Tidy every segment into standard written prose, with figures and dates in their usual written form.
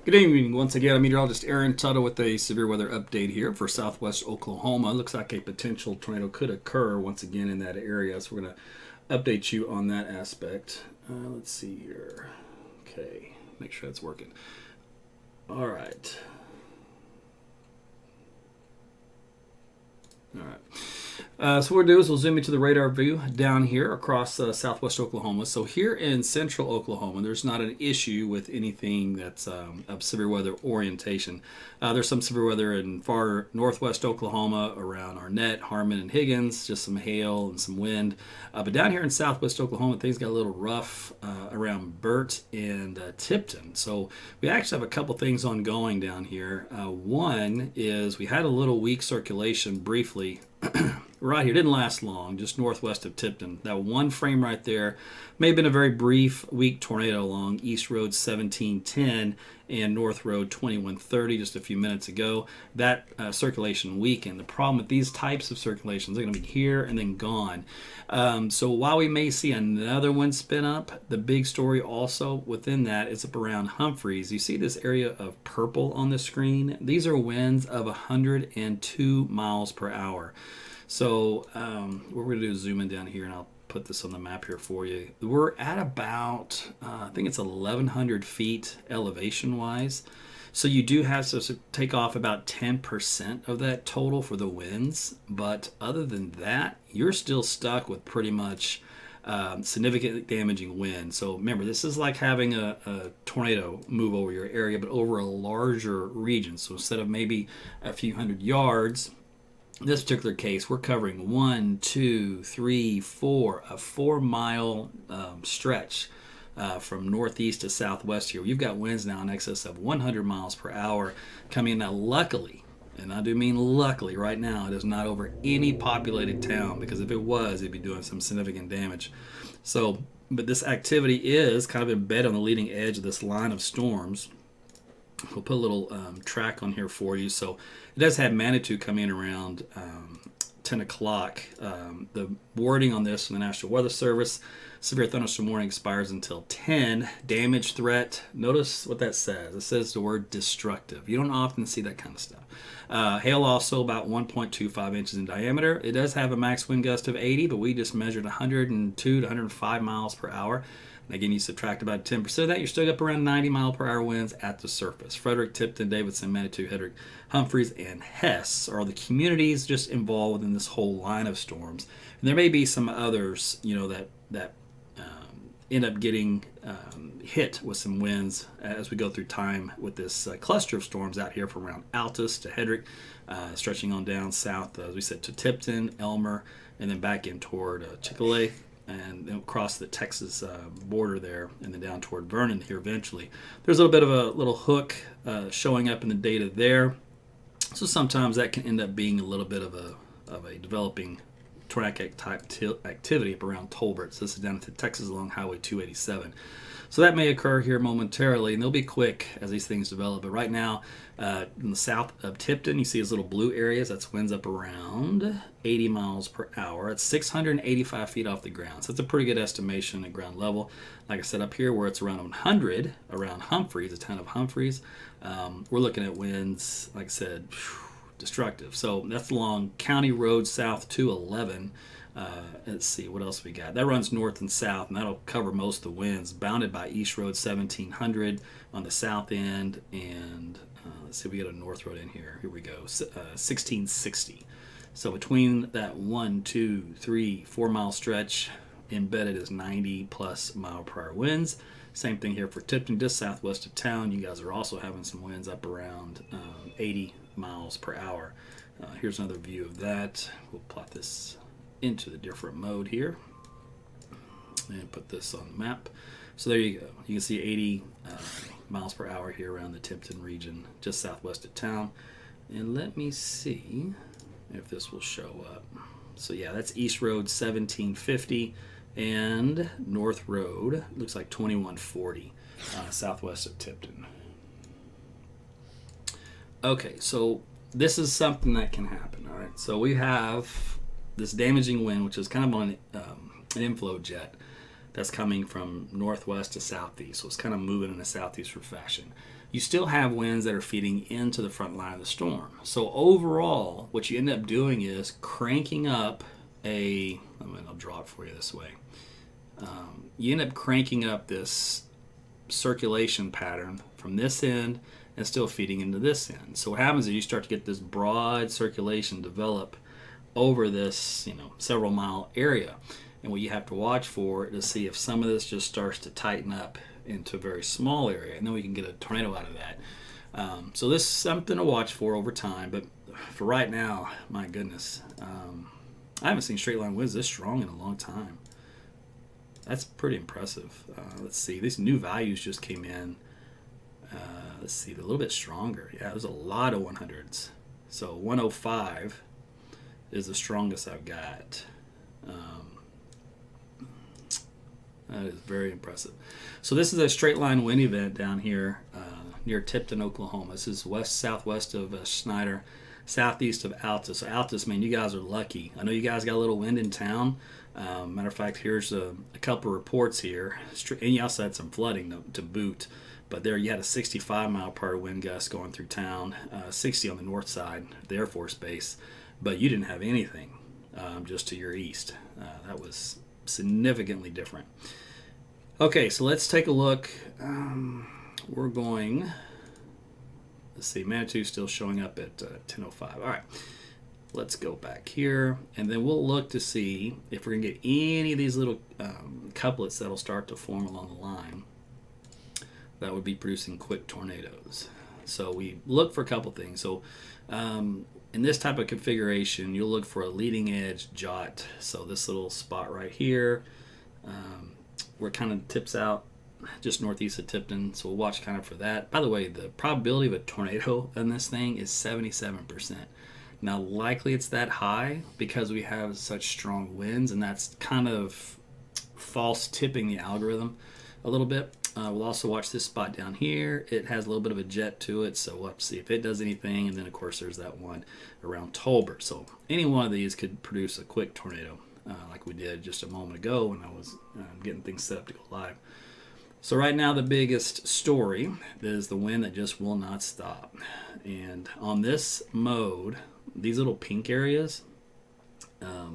Good evening. Once again, I'm meteorologist Aaron Tuttle with a severe weather update here for southwest Oklahoma. Looks like a potential tornado could occur once again in that area, so we're going to update you on that aspect. Let's see here. Okay, make sure that's working. All right. All right. So what we'll do is we'll zoom into the radar view down here across southwest Oklahoma. So here in central Oklahoma, there's not an issue with anything that's of severe weather orientation. There's some severe weather in far northwest Oklahoma around Arnett, Harmon, and Higgins, just some hail and some wind. But down here in southwest Oklahoma, things got a little rough around Burt and Tipton. So we actually have a couple things ongoing down here. One is we had a little weak circulation briefly right here. Didn't last long, just northwest of Tipton. That one frame right there may have been a very brief, weak tornado along East Road 1710 and North Road 2130 just a few minutes ago. That circulation weakened. The problem with these types of circulations, they're going to be here and then gone. So while we may see another one spin up, the big story also within that is up around Humphreys. You see this area of purple on the screen? These are winds of 102 miles per hour. So what we're going to do is zoom in down here, and I'll put this on the map here for you. We're at about, I think it's 1,100 feet elevation-wise. So you do have to take off about 10% of that total for the winds. But other than that, you're still stuck with pretty much significant damaging wind. So remember, this is like having a tornado move over your area, but over a larger region. So instead of maybe a few hundred yards, in this particular case, we're covering a 4-mile stretch from northeast to southwest here. You've got winds now in excess of 100 miles per hour coming in. Now, luckily, and I do mean luckily, right now it is not over any populated town, because if it was, it'd be doing some significant damage. So, but this activity is kind of embedded on the leading edge of this line of storms. We'll put a little track on here for you. So it does have Manitou come in around 10 o'clock. The wording on this from the National Weather Service: severe thunderstorm warning expires until 10. Damage threat. Notice what that says. It says the word destructive. You don't often see that kind of stuff. Hail also about 1.25 inches in diameter. It does have a max wind gust of 80, but we just measured 102 to 105 miles per hour. And again, you subtract about 10% of that, you're still up around 90 mile per hour winds at the surface. Frederick, Tipton, Davidson, Manitou, Hedrick, Humphreys, and Hess are the communities just involved in this whole line of storms. And there may be some others, that end up getting hit with some winds as we go through time with this cluster of storms out here from around Altus to Hedrick, stretching on down south, as we said, to Tipton, Elmer, and then back in toward Chick-fil-A, and then across the Texas border there, and then down toward Vernon here eventually. There's a little bit of a little hook showing up in the data there. So sometimes that can end up being a little bit of a developing tornadic type activity up around Tolbert. So this is down to Texas along Highway 287. So that may occur here momentarily, and they'll be quick as these things develop. But right now, in the south of Tipton, you see those little blue areas. That's winds up around 80 miles per hour. It's 685 feet off the ground. So that's a pretty good estimation at ground level. Like I said, up here where it's around 100, around Humphreys, the town of Humphreys, we're looking at winds, like I said, destructive. So that's along County Road South 211. Let's see, what else we got? That runs north and south, and that'll cover most of the winds, bounded by East Road 1700 on the south end, and let's see, we got a north road in here. Here we go, 1660. So between that 4-mile stretch, embedded is 90 plus mile per hour winds. Same thing here for Tipton, just southwest of town. You guys are also having some winds up around 80 miles per hour. Here's another view of that. We'll plot this into the different mode here and put this on the map. So there you go. You can see 80 miles per hour here around the Tipton region, just southwest of town. And let me see if this will show up. So yeah, that's East Road 1750 and North Road, looks like 2140, southwest of Tipton. Okay, so this is something that can happen, all right? So we have this damaging wind, which is kind of on an inflow jet that's coming from northwest to southeast. So it's kind of moving in a southeastern fashion. you still have winds that are feeding into the front line of the storm. So overall, what you end up doing is cranking up I'll draw it for you this way. You end up cranking up this circulation pattern from this end and still feeding into this end. So what happens is you start to get this broad circulation develop over this, several mile area. And what you have to watch for is to see if some of this just starts to tighten up into a very small area, and then we can get a tornado out of that. So this is something to watch for over time, but for right now, my goodness, I haven't seen straight line winds this strong in a long time. That's pretty impressive. Let's see, these new values just came in. Let's see, they're a little bit stronger. Yeah, there's a lot of 100s. So 105 is the strongest I've got. That is very impressive. So this is a straight line wind event down here near Tipton, Oklahoma. This is southwest of Snyder, southeast of Altus. So Altus, man, you guys are lucky. I know you guys got a little wind in town. Matter of fact, here's a couple of reports here. And you also had some flooding to boot. But there you had a 65 mile per hour wind gust going through town, 60 on the north side of the Air Force Base. But you didn't have anything just to your east. That was significantly different. Okay, so let's take a look. We're going, let's see, Manitou's still showing up at 10:05. All right, let's go back here, and then we'll look to see if we're going to get any of these little couplets that'll start to form along the line that would be producing quick tornadoes. So we look for a couple things. So in this type of configuration, you'll look for a leading edge jot. So this little spot right here, where it kind of tips out just northeast of Tipton. So we'll watch kind of for that. By the way, the probability of a tornado in this thing is 77%. Now, likely it's that high because we have such strong winds, and that's kind of false tipping the algorithm a little bit. We'll also watch this spot down here. It has a little bit of a jet to it, so we'll have to see if it does anything. And then, of course, there's that one around Tolbert. So any one of these could produce a quick tornado, like we did just a moment ago when I was getting things set up to go live. So right now, the biggest story is the wind that just will not stop. And on this mode, these little pink areas,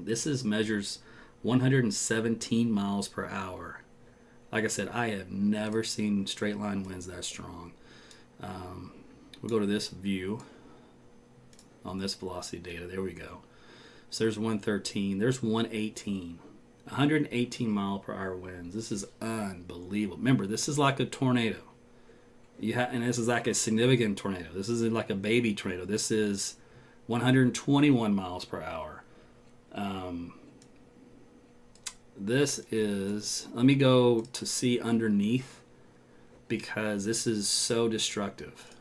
this measures 117 miles per hour. Like I said, I have never seen straight line winds that strong. We'll go to this view on this velocity data. There we go. So there's 113. There's 118. 118 mile per hour winds. This is unbelievable. Remember, this is like a tornado. And this is like a significant tornado. This isn't like a baby tornado. This is 121 miles per hour. This is, let me go to see underneath because this is so destructive.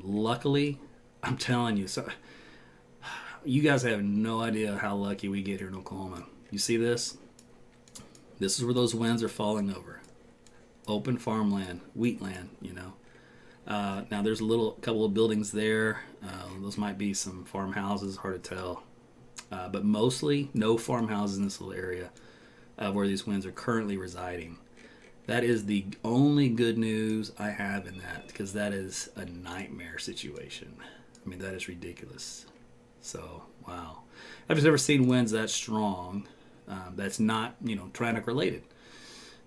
Luckily, I'm telling you, so you guys have no idea how lucky we get here in Oklahoma. You see this? This is where those winds are falling over. Open farmland, wheatland, Now there's a couple of buildings there. Those might be some farmhouses, hard to tell. But mostly no farmhouses in this little area where these winds are currently residing. That is the only good news I have in that, because that is a nightmare situation. I mean, that is ridiculous. So, wow. I've just never seen winds that strong that's not, tornadic related.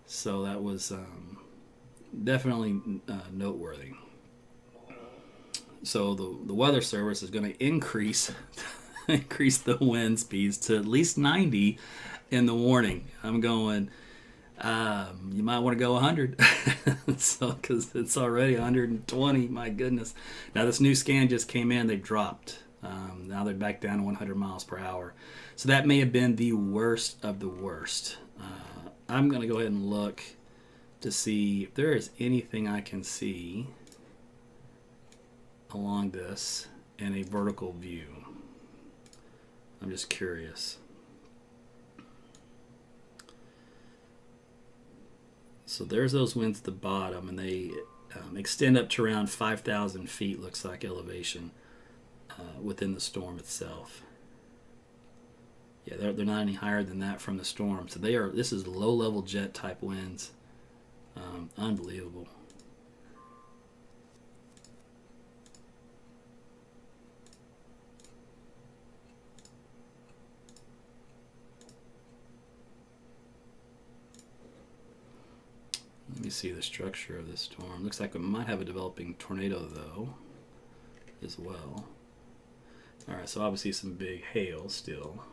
So that was definitely noteworthy. So the Weather Service is going to increase the wind speeds to at least 90 in the warning. I'm going, you might want to go 100. So, because it's already 120, my goodness. Now this new scan just came in, they dropped. Now they're back down to 100 miles per hour. So that may have been the worst of the worst. I'm going to go ahead and look to see if there is anything I can see along this in a vertical view. I'm just curious. So there's those winds at the bottom, and they extend up to around 5,000 feet, looks like, elevation within the storm itself. Yeah, they're not any higher than that from the storm. So this is low-level jet type winds. Unbelievable. see the structure of this storm. Looks like it might have a developing tornado though, as well. All right, so obviously some big hail still.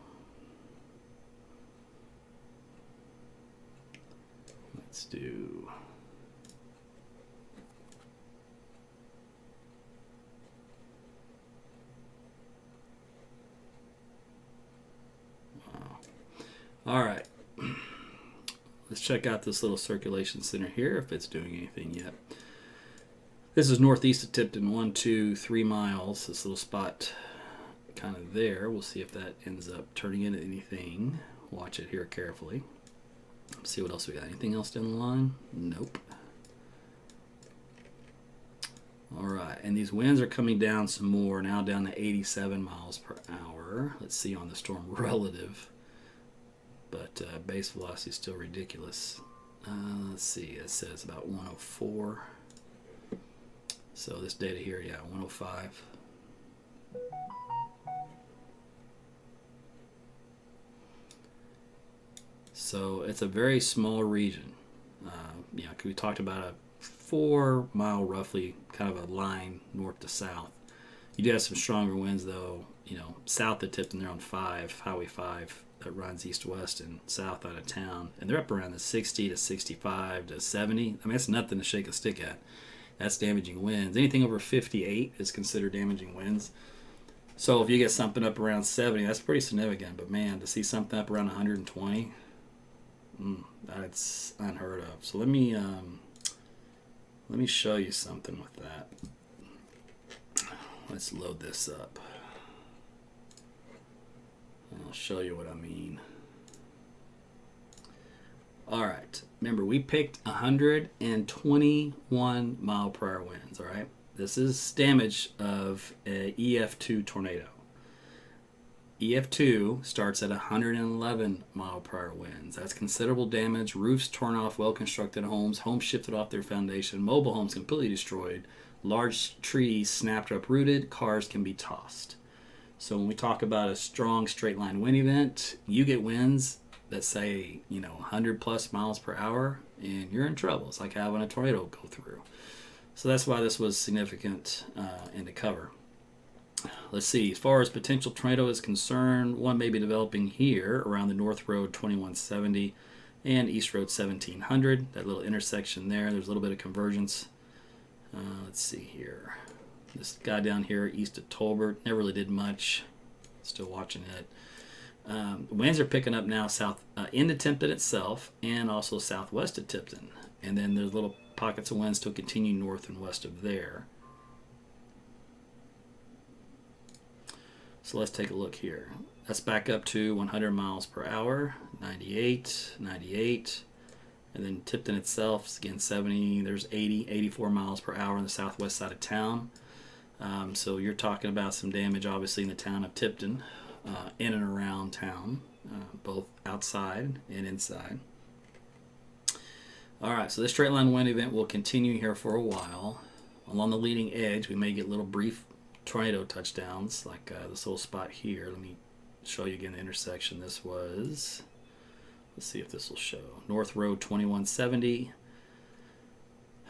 Let's do. Wow. All right. Let's check out this little circulation center here if it's doing anything yet. This is northeast of Tipton, 1, 2, 3 miles. This little spot kind of there. We'll see if that ends up turning into anything. Watch it here carefully. Let's see what else we got. Anything else down the line? Nope. All right, and these winds are coming down some more, now down to 87 miles per hour. Let's see on the storm relative. But base velocity is still ridiculous. Let's see, it says about 104. So this data here, yeah, 105. So it's a very small region. Yeah, we talked about a 4 mile roughly kind of a line north to south. You do have some stronger winds though, you know, south of Tipton, they're on 5, Highway 5. That runs east-west and south out of town, and they're up around the 60 to 65 to 70. I mean, that's nothing to shake a stick at. That's damaging winds. Anything over 58 is considered damaging winds. So if you get something up around 70, that's pretty significant. But man, to see something up around 120, that's unheard of. So let me show you something with that. Let's load this up. I'll show you what I mean. All right. Remember, we picked 121 mile per hour winds. All right. This is damage of a EF2 tornado. EF2 starts at 111 mile per hour winds. That's considerable damage. Roofs torn off, well-constructed homes, homes shifted off their foundation, mobile homes completely destroyed, large trees snapped or uprooted, cars can be tossed. So when we talk about a strong straight line wind event, you get winds that say, 100 plus miles per hour, and you're in trouble. It's like having a tornado go through. So that's why this was significant and to cover. Let's see, as far as potential tornado is concerned, one may be developing here around the North Road 2170 and East Road 1700. That little intersection there, there's a little bit of convergence. Let's see here. This guy down here east of Tolbert never really did much. Still watching it. Winds are picking up now south into Tipton itself and also southwest of Tipton. And then there's little pockets of winds still continue north and west of there. So let's take a look here. That's back up to 100 miles per hour, 98, 98. And then Tipton itself, again 70, there's 80, 84 miles per hour on the southwest side of town. So you're talking about some damage obviously in the town of Tipton, in and around town, both outside and inside. All right, so this straight line wind event will continue here for a while. Along the leading edge, we may get little brief tornado touchdowns like this little spot here. Let me show you again the intersection. This was, let's see if this will show. North Road 2170.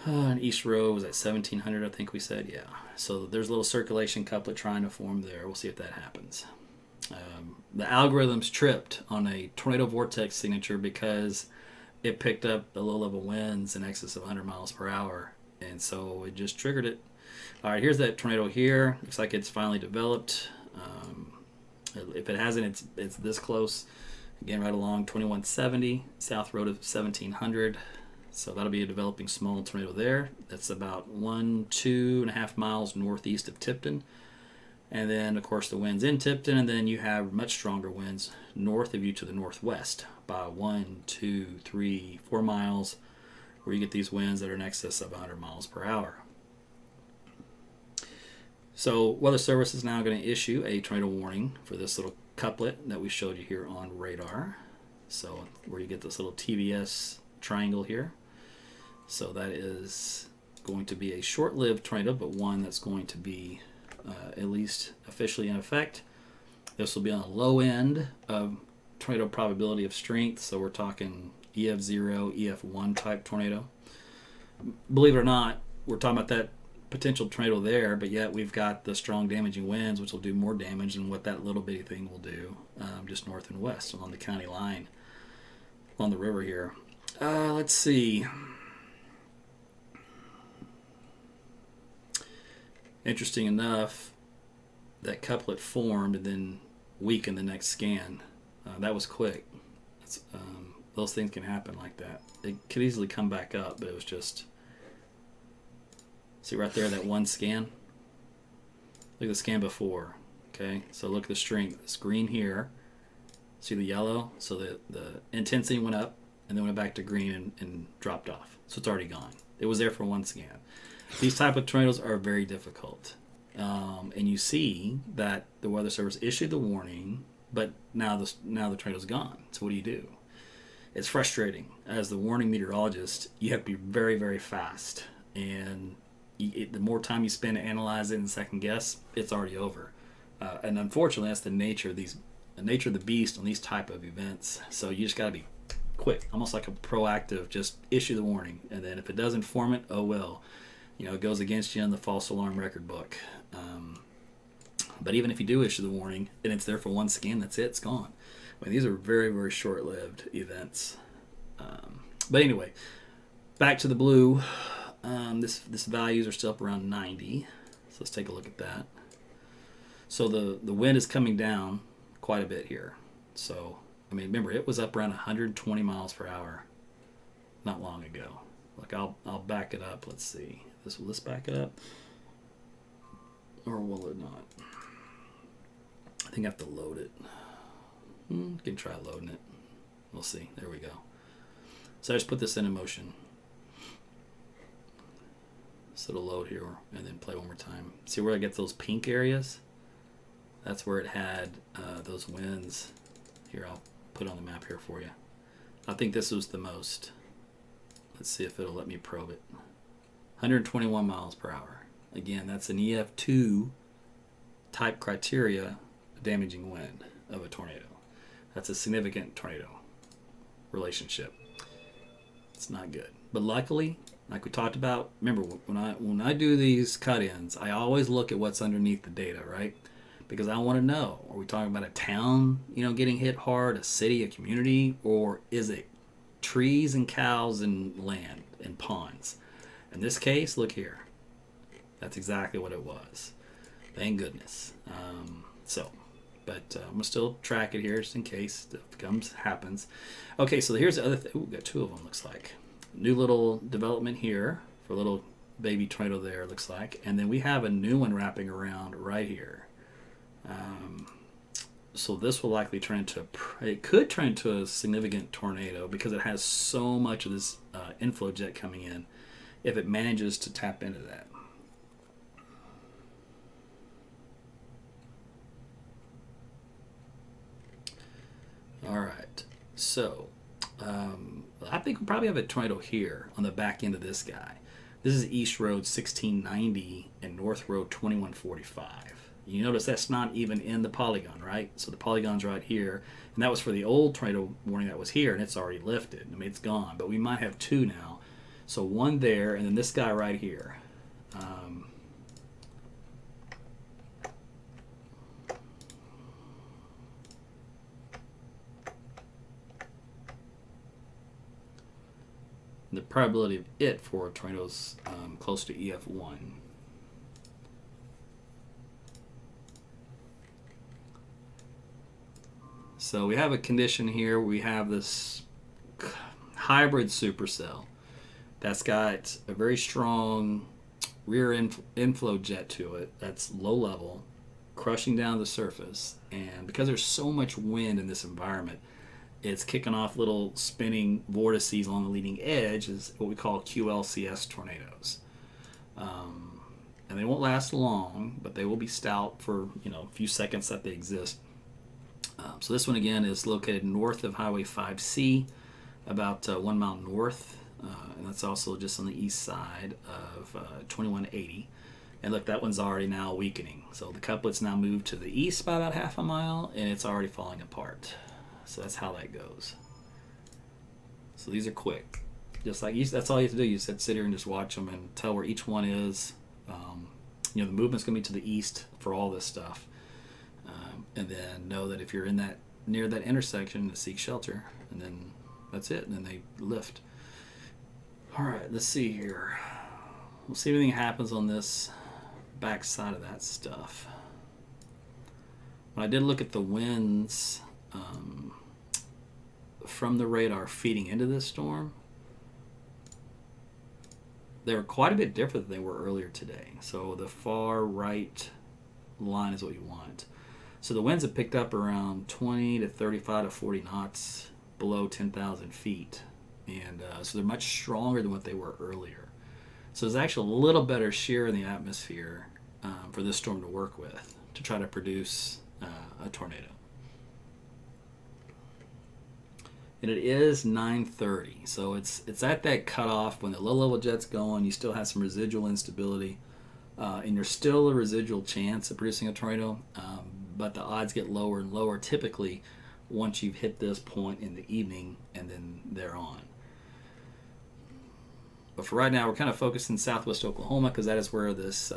And East Road was at 1700, I think we said. Yeah. So there's a little circulation couplet trying to form there. We'll see if that happens. The algorithm's tripped on a tornado vortex signature because it picked up the low-level winds in excess of 100 miles per hour. And so it just triggered it. All right, here's that tornado here. Looks like it's finally developed. If it hasn't, it's this close. Again, right along 2170, South Road of 1700. So that'll be a developing small tornado there. That's about 2.5 miles northeast of Tipton. And then, of course, the winds in Tipton, and then you have much stronger winds north of you to the northwest by 1, 2, 3, 4 miles, where you get these winds that are in excess of 100 miles per hour. So Weather Service is now going to issue a tornado warning for this little couplet that we showed you here on radar. So where you get this little TVS triangle here. So that is going to be a short-lived tornado, but one that's going to be at least officially in effect. This will be on the low end of tornado probability of strength, so we're talking EF0, EF1 type tornado. believe it or not, we're talking about that potential tornado there, but yet we've got the strong damaging winds, which will do more damage than what that little bitty thing will do, just north and west along the county line, along the river here. Let's see. Interesting enough, that couplet formed and then weakened the next scan. That was quick. Those things can happen like that. It could easily come back up, but it was just... See right there, that one scan? Look at the scan before. Okay, so look at the strength. It's green here. See the yellow? So the intensity went up and then went back to green and dropped off. So it's already gone. It was there for one scan. These type of tornadoes are very difficult. And you see that the Weather Service issued the warning, but now the tornado's gone. So what do? It's frustrating. As the warning meteorologist, you have to be very, very fast. And the more time you spend to analyze it and second guess, it's already over. And unfortunately, that's the nature of the beast on these type of events. So you just got to be quick, almost like a proactive, just issue the warning. And then if it doesn't form it, oh well. It goes against you in the false alarm record book. But even if you do issue the warning and it's there for one scan, that's it, it's gone. I mean, these are very, very short-lived events. But anyway, back to the blue. This values are still up around 90. So let's take a look at that. So the wind is coming down quite a bit here. So, I mean, remember, it was up around 120 miles per hour not long ago. Like, I'll back it up. Let's see. Will this back it up? Or will it not? I think I have to load it. Can try loading it. We'll see. There we go. So I just put this in motion. So it'll load here and then play one more time. See where I get those pink areas? That's where it had those winds. Here, I'll put it on the map here for you. I think this was the most. Let's see if it'll let me probe it. 121 miles per hour. Again, that's an EF2 type criteria damaging wind of a tornado. That's a significant tornado relationship. It's not good. But luckily, like we talked about, remember when I do these cut-ins, I always look at what's underneath the data, right? Because I want to know, are we talking about a town, getting hit hard, a city, a community, or is it trees and cows and land and ponds? In this case, look here. That's exactly what it was. Thank goodness. But I'm going to still track it here just in case it happens. Okay, so here's the other thing. We've got two of them, looks like. New little development here for a little baby tornado there, looks like. And then we have a new one wrapping around right here. So this will likely it could turn into a significant tornado because it has so much of this inflow jet coming in if it manages to tap into that. All right, so I think we'll probably have a tornado here on the back end of this guy. This is East Road 1690 and North Road 2145. You notice that's not even in the polygon, right? So the polygon's right here, and that was for the old tornado warning that was here, and it's already lifted. I mean, it's gone, but we might have two now. So one there, and then this guy right here. The probability of it for a tornado is close to EF1. So we have a condition here. We have this hybrid supercell that's got a very strong rear inflow jet to it that's low level, crushing down the surface. And because there's so much wind in this environment, it's kicking off little spinning vortices along the leading edge, is what we call QLCS tornadoes. And they won't last long, but they will be stout for a few seconds that they exist. So this one again is located north of Highway 5C, about 1 mile north, and that's also just on the east side of 2180. And look, that one's already now weakening. So the couplet's now moved to the east by about half a mile, and it's already falling apart. So that's how that goes. So these are quick. Just like that's all you have to do. You sit here and just watch them and tell where each one is. The movement's going to be to the east for all this stuff. And then know that if you're in that near that intersection, to seek shelter. And then that's it. And then they lift. All right, let's see here. We'll see if anything happens on this back side of that stuff. When I did look at the winds from the radar feeding into this storm, they were quite a bit different than they were earlier today. So the far right line is what you want. So the winds have picked up around 20 to 35 to 40 knots below 10,000 feet. And so they're much stronger than what they were earlier. So there's actually a little better shear in the atmosphere for this storm to work with to try to produce a tornado. And it is 9:30, so it's at that cutoff when the low-level jet's going. You still have some residual instability, and there's still a residual chance of producing a tornado, but the odds get lower and lower typically once you've hit this point in the evening and then they're on. But for right now, we're kind of focused in southwest Oklahoma because that is where this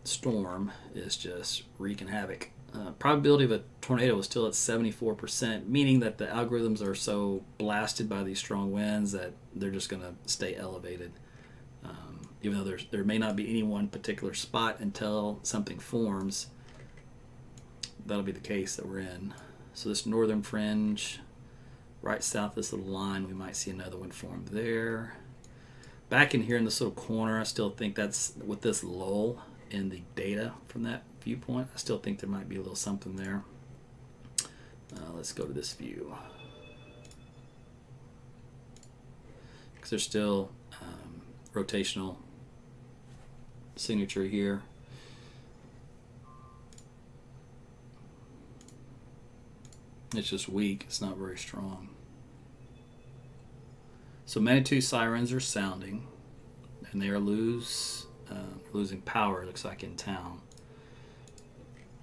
storm is just wreaking havoc. Probability of a tornado is still at 74%, meaning that the algorithms are so blasted by these strong winds that they're just going to stay elevated. Even though there may not be any one particular spot until something forms, that'll be the case that we're in. So this northern fringe, right south of this little line, we might see another one form there. Back in here in this little corner, I still think that's with this lull in the data from that viewpoint. I still think there might be a little something there. Let's go to this view. Because there's still rotational signature here. It's just weak. It's not very strong. So magnitude sirens are sounding, and they are losing power, it looks like, in town.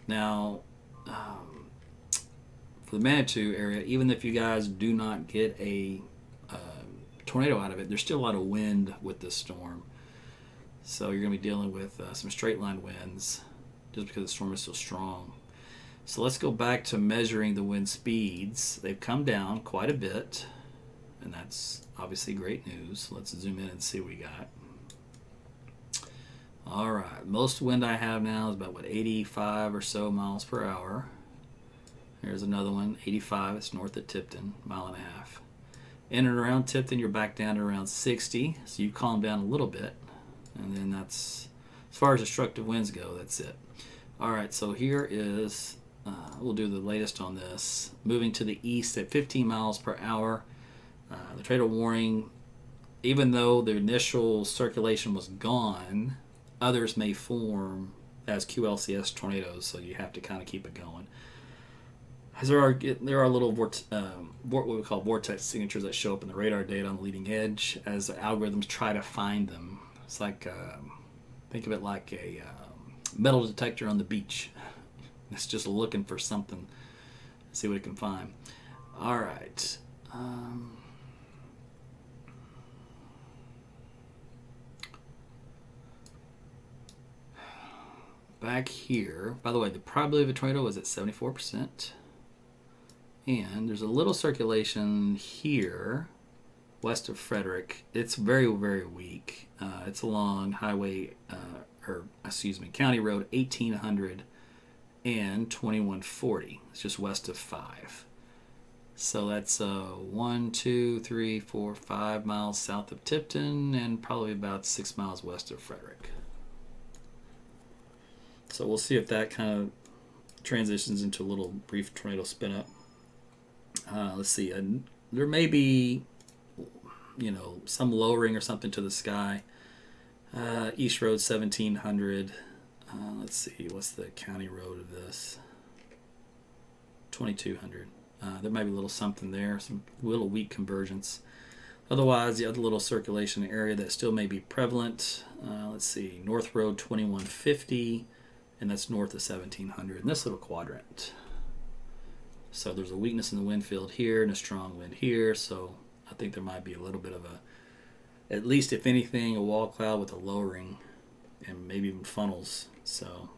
Now, for the Manitou area, even if you guys do not get a tornado out of it, there's still a lot of wind with this storm. So you're going to be dealing with some straight line winds just because the storm is so strong. So let's go back to measuring the wind speeds. They've come down quite a bit, and that's obviously great news. Let's zoom in and see what we got. All right, most wind I have now is about 85 or so miles per hour. Here's another one, 85. It's north of Tipton, mile and a half. In and around Tipton, you're back down to around 60, so you calm down a little bit, and then that's, as far as destructive winds go, that's it. All right, so here is, we'll do the latest on this. Moving to the east at 15 miles per hour. The tornado warning, even though the initial circulation was gone, others may form as QLCS tornadoes, so you have to kind of keep it going. As there are little what we call vortex signatures that show up in the radar data on the leading edge as the algorithms try to find them. It's like, think of it like a metal detector on the beach. It's just looking for something, see what it can find. All right. Back here, by the way, the probability of a tornado is at 74%. And there's a little circulation here, west of Frederick. It's very, very weak. It's along County Road 1800 and 2140. It's just west of 5. So that's 1, 2, 3, 4, 5 miles south of Tipton and probably about 6 miles west of Frederick. So we'll see if that kind of transitions into a little brief tornado spin up. Let's see. There may be, some lowering or something to the sky. East Road 1700. Let's see. What's the county road of this? 2200. There might be a little something there. Some little weak convergence. Otherwise, the other little circulation area that still may be prevalent. Let's see. North Road 2150. And that's north of 1700 in this little quadrant. So there's a weakness in the wind field here and a strong wind here. So I think there might be a little bit of a at least if anything, a wall cloud with a lowering and maybe even funnels. So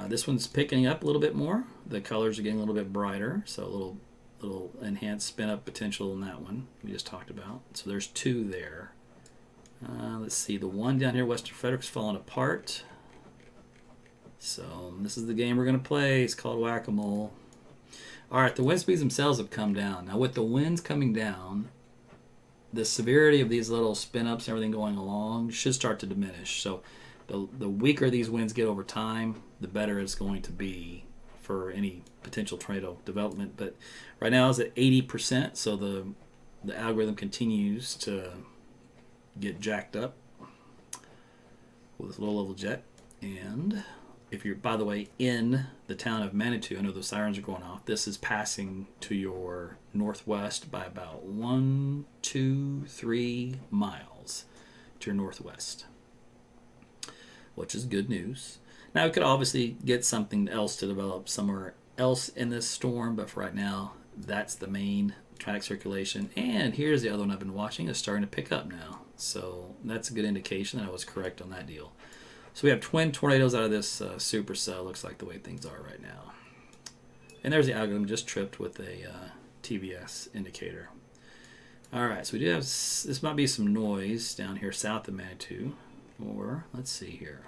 this one's picking up a little bit more. The colors are getting a little bit brighter, so a little enhanced spin up potential in that one we just talked about. So there's two there. Let's see, the one down here, Western Frederick's falling apart. So this is the game we're going to play. It's called Whack-A-Mole. All right, the wind speeds themselves have come down. Now with the winds coming down, the severity of these little spin-ups and everything going along should start to diminish. So the weaker these winds get over time, the better it's going to be for any potential tornado development. But right now it's at 80%, so the algorithm continues to get jacked up with this low-level jet. And if you're, by the way, in the town of Manitou, I know the sirens are going off. This is passing to your northwest by about 1, 2, 3 miles to your northwest, which is good news. Now, we could obviously get something else to develop somewhere else in this storm, but for right now, that's the main track circulation. And here's the other one I've been watching. It's starting to pick up now. So that's a good indication that I was correct on that deal. So we have twin tornadoes out of this supercell. Looks like the way things are right now. And there's the algorithm just tripped with a TVS indicator. All right, so we do have, this might be some noise down here south of Manitou. Or, let's see here.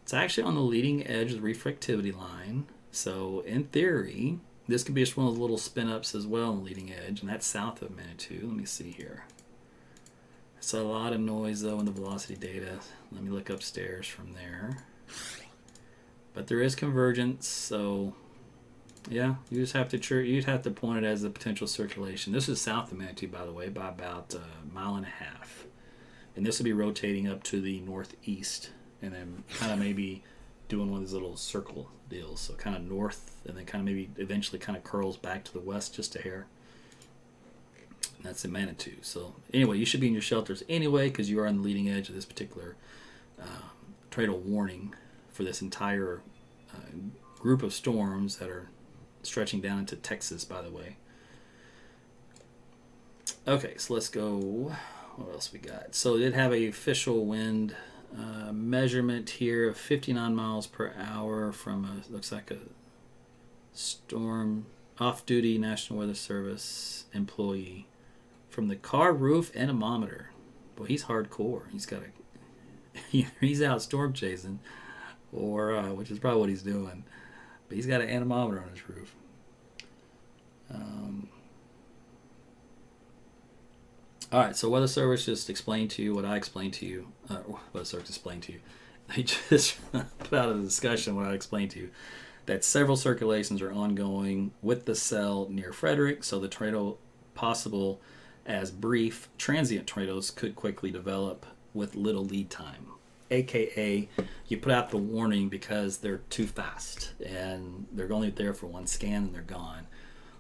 It's actually on the leading edge of the reflectivity line. So in theory, this could be just one of those little spin-ups as well on the leading edge. And that's south of Manitou. Let me see here. So a lot of noise though in the velocity data. Let me look upstairs from there. But there is convergence, so yeah, you just have to you'd have to point it as a potential circulation. This is south of Manitou, by the way, by about a mile and a half. And this will be rotating up to the northeast and then kind of maybe doing one of these little circle deals. So kind of north and then kind of maybe eventually kind of curls back to the west just a hair. That's in Manitou. So anyway, you should be in your shelters anyway because you are on the leading edge of this particular tornado warning for this entire group of storms that are stretching down into Texas, by the way. Okay, so let's go. What else we got? So it did have a official wind measurement here of 59 miles per hour from a, looks like a storm off-duty National Weather Service employee. From the car roof anemometer. Boy, he's hardcore. He's got a he's out storm chasing, or which is probably what he's doing. But he's got an anemometer on his roof. All right, so Weather Service just explained to you what I explained to you. Weather Service explained to you. They just put out a discussion what I explained to you. That several circulations are ongoing with the cell near Frederick, so the tornado possible as brief transient tornadoes could quickly develop with little lead time. AKA, you put out the warning because they're too fast and they're only there for one scan and they're gone.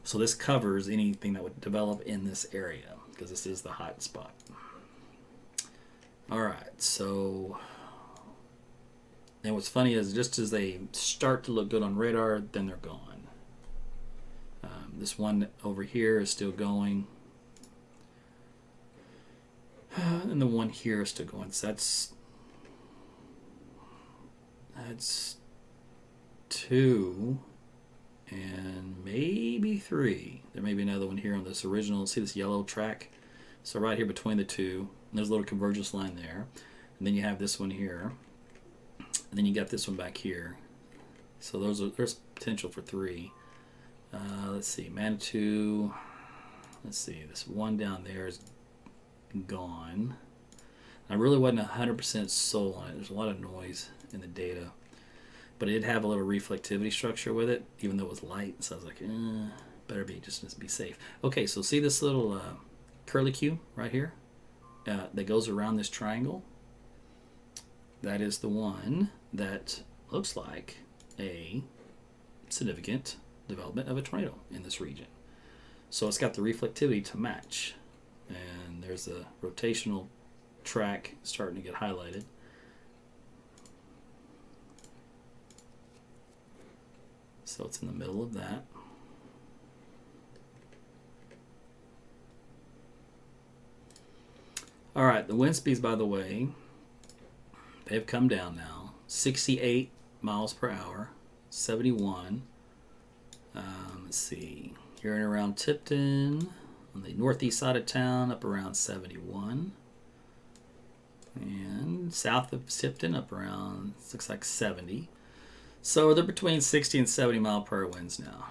So this covers anything that would develop in this area because this is the hot spot. All right, so, and what's funny is just as they start to look good on radar, then they're gone. This one over here is still going. And the one here is still going. So that's 2 and maybe 3. There may be another one here on this original. See this yellow track? So right here between the two, there's a little convergence line there. And then you have this one here. And then you got this one back here. So there's potential for 3. Let's see, Manitou. Let's see, this one down there is gone. I really wasn't 100% sold on it. There's a lot of noise in the data, but it did have a little reflectivity structure with it, even though it was light. So I was like, better be just be safe. Okay, so see this little curlicue right here that goes around this triangle? That is the one that looks like a significant development of a tornado in this region. So it's got the reflectivity to match. And there's a rotational track starting to get highlighted. So it's in the middle of that. All right, the wind speeds, by the way, they've come down now. 68 miles per hour, 71. Let's see. Here and around Tipton, on the northeast side of town, up around 71. And south of Tipton, up around, looks like 70. So they're between 60 and 70 mile per hour winds now.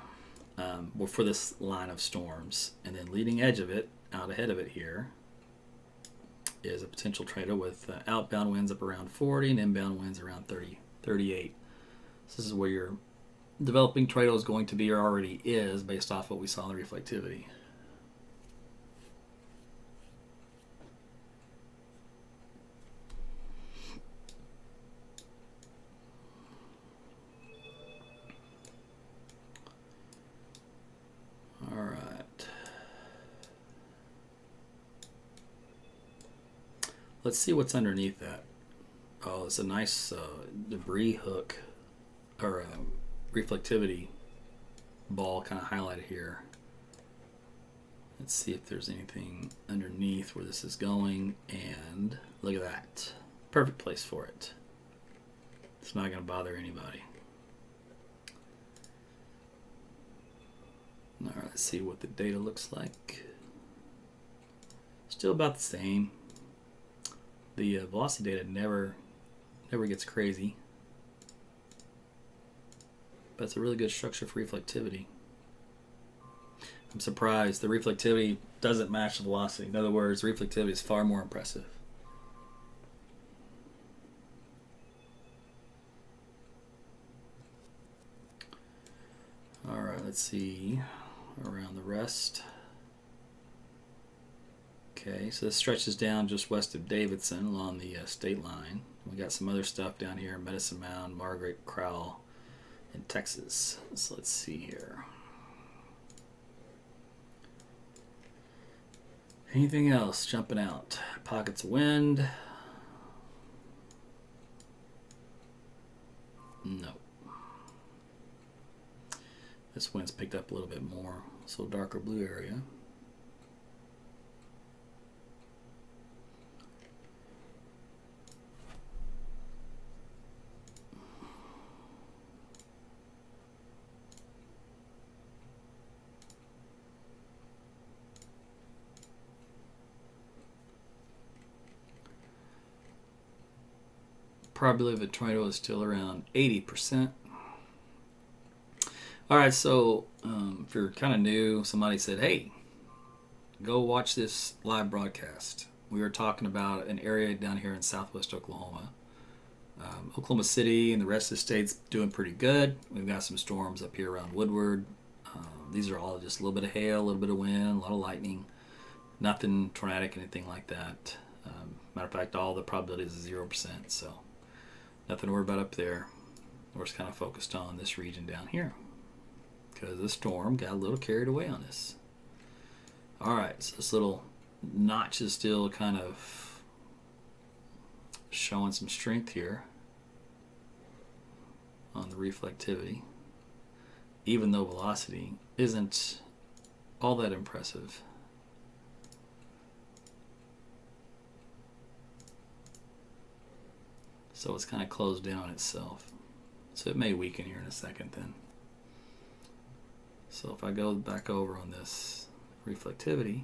Well, for this line of storms. And then leading edge of it, out ahead of it here, is a potential tornado with outbound winds up around 40 and inbound winds around 30, 38. So this is where your developing tornado is going to be, or already is, based off what we saw in the reflectivity. All right. Let's see what's underneath that. Oh, it's a nice debris hook, or reflectivity ball kind of highlighted here. Let's see if there's anything underneath where this is going, and look at that. Perfect place for it. It's not going to bother anybody. All right, let's see what the data looks like. Still about the same. The velocity data never gets crazy, but it's a really good structure for reflectivity. I'm surprised the reflectivity doesn't match the velocity. In other words, reflectivity is far more impressive. All right, let's see around the rest. Okay, so this stretches down just west of Davidson along the state line. We got some other stuff down here in Medicine Mound, Margaret, Crowell, in Texas. So let's see here. Anything else jumping out? Pockets of wind. No. This wind's picked up a little bit more. So darker blue area. Probability of a tornado is still around 80%. All right, so if you're kind of new, somebody said, hey, go watch this live broadcast. We were talking about an area down here in southwest Oklahoma. Oklahoma City and the rest of the state's doing pretty good. We've got some storms up here around Woodward. These are all just a little bit of hail, a little bit of wind, a lot of lightning. Nothing tornadic, anything like that. Matter of fact, all the probability is 0%, so nothing to worry about up there. We're just kind of focused on this region down here because the storm got a little carried away on us. All right, so this little notch is still kind of showing some strength here on the reflectivity, even though velocity isn't all that impressive. So it's kind of closed in on itself. So it may weaken here in a second then. So if I go back over on this reflectivity,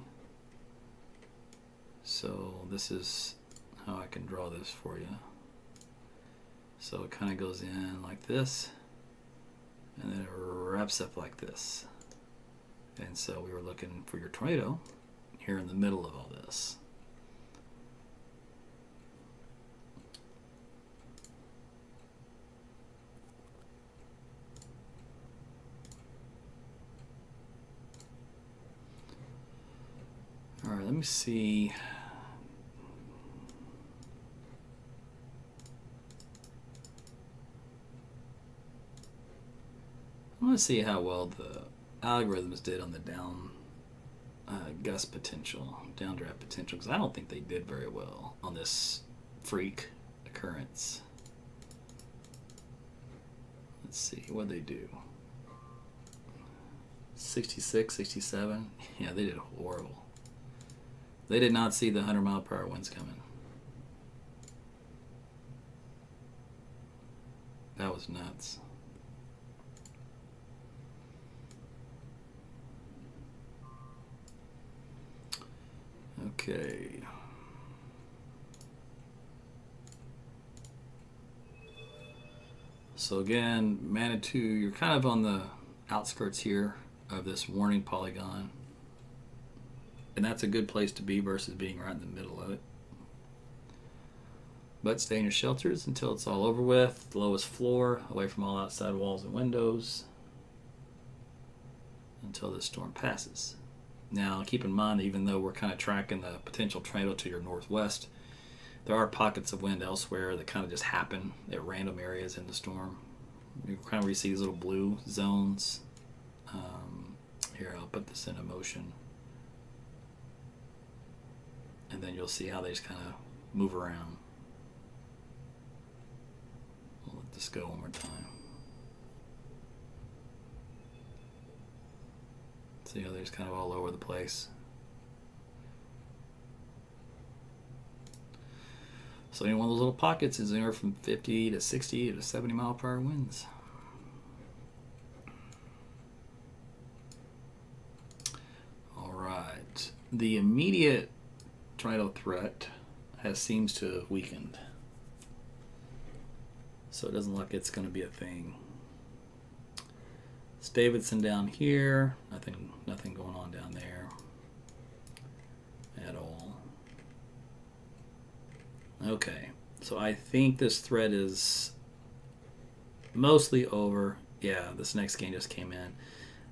so this is how I can draw this for you. So it kind of goes in like this, and then it wraps up like this. And so we were looking for your tornado here in the middle of all this. All right, let me see. I want to see how well the algorithms did on the down gust potential, downdraft potential, because I don't think they did very well on this freak occurrence. Let's see, what they do? 66, 67? Yeah, they did horrible. They did not see the 100-mile-per-hour winds coming. That was nuts. Okay. So again, Manitou, you're kind of on the outskirts here of this warning polygon. And that's a good place to be versus being right in the middle of it. But stay in your shelters until it's all over with. The lowest floor, away from all outside walls and windows, until this storm passes. Now, keep in mind, even though we're kind of tracking the potential tornado to your northwest, there are pockets of wind elsewhere that kind of just happen at random areas in the storm. You kind of where you see these little blue zones. Here, I'll put this into motion. And then you'll see how they just kind of move around. I'll let this go one more time. See how they're just kind of all over the place. So any one of those little pockets is anywhere from 50 to 60 to 70 mile per hour winds. All right. The immediate tornado threat seems to have weakened. So it doesn't look like it's going to be a thing. It's Davidson down here. Nothing going on down there at all. Okay, so I think this thread is mostly over. Yeah, this next game just came in.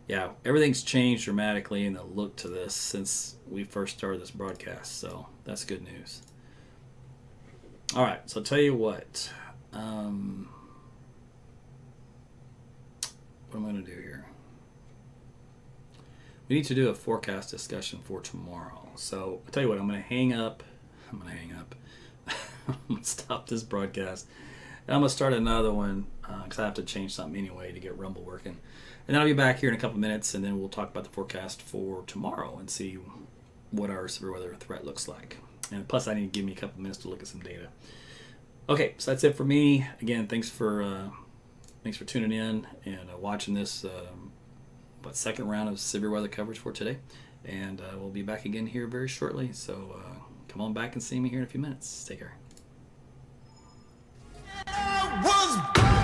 Yeah, everything's changed dramatically in the look to this since we first started this broadcast, so that's good news. All right, so I'll tell you what. What am I going to do here? We need to do a forecast discussion for tomorrow. So I'll tell you what, I'm going to hang up. I'm going to stop this broadcast. And I'm going to start another one because I have to change something anyway to get Rumble working. And then I'll be back here in a couple minutes, and then we'll talk about the forecast for tomorrow and see what our severe weather threat looks like. And plus, I need to give me a couple minutes to look at some data. Okay, so that's it for me. Again, thanks for tuning in and watching this second round of severe weather coverage for today. And we'll be back again here very shortly. So come on back and see me here in a few minutes. Take care. I was